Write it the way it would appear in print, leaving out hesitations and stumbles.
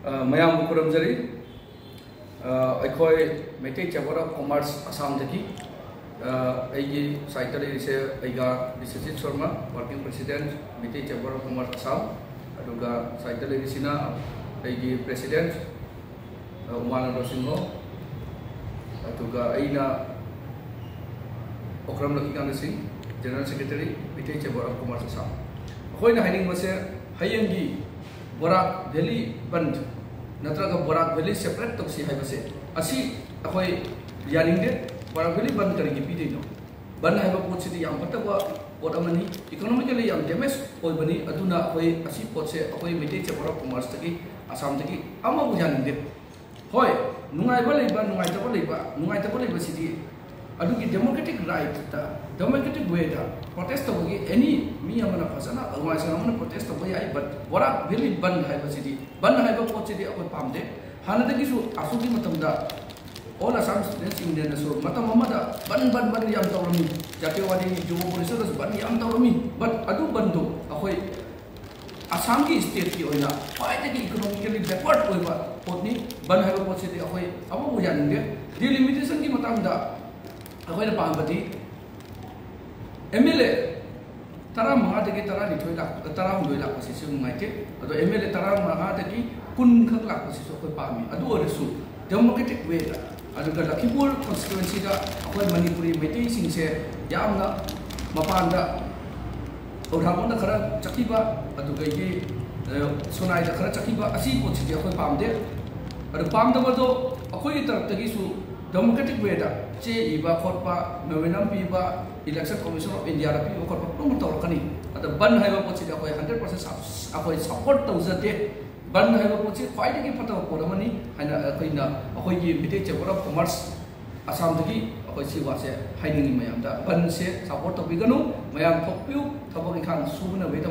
Mayam Kuramjari, Ikoi Mete Chabora Commerce Assam Daki, Agi Saitali is Iga Bisajit Sharma, working president, Mete Chabora Commerce Assam, Aduga Saitali Sina, Agi president, Umana Rosingo, Aduga Aina Okram Lakikan Singh, general secretary, Mete Chabora Commerce Assam. Hoina hiding was a Hayangi. Borak Valley Band, Natraga Borak Valley separate to see Hibase. Asi, Ahoy Yaninde, Borak Valley Band Karigipino. Ban have a port city young Patawa, Watamani, economically young Demes, Albany, Aduna, Ahoy, Asi Potse, Ahoy Medici Borak Commerstaki, Asamtaki, Ama Yaninde. Hoy, Nungai Baliba, Nungai Tabaliba City. Aduki democratic right, democratic way, protest of any Miyamana Pasana, otherwise I want to protest of way, but what up really Ban Haiba City, Ban Haiba Port City of Pamde, Hanadagisu, Asuki Matamda, all Assam students in the so Matamamada, Ban Yam Taurami, Jakiwadi, Jubo, Ban Yam Taurami, but Adu Bandu, Ahoy Assamki state Kioina, why the economically backward over Potni, Ban Haiba Port City, Ahoy, Abu Yange, delimitation Matamda. Aku ada paham berarti MLA tara mengadagi tara ditoi lak tara hundoi lak posisi mengaji atau MLA tara mengadagi kun khak lak posisi aku pahami adu ada su democratic way lah adu kalau kibul konstituensi dah aku Manipuri Mete singse yang na mapanda orang mana kerana cakiba adu gaya sonai dah kerana cakiba asyik posisi aku paham deh adu paham dah betul aku ini tertagi su democratic way dah C iba korpa mewenang piba election commission of India rapi korpa belum tahu kani atau ban hai apa sih aku 100% aku support tahu saja ban hai apa sih fight lagi patah apa orang ni hanya aku ini Mete Chabora Commerce Assam lagi aku sih wase hai ni mayam dah ban se support tapi ganu mayam topiu tabak ikan subuh na weda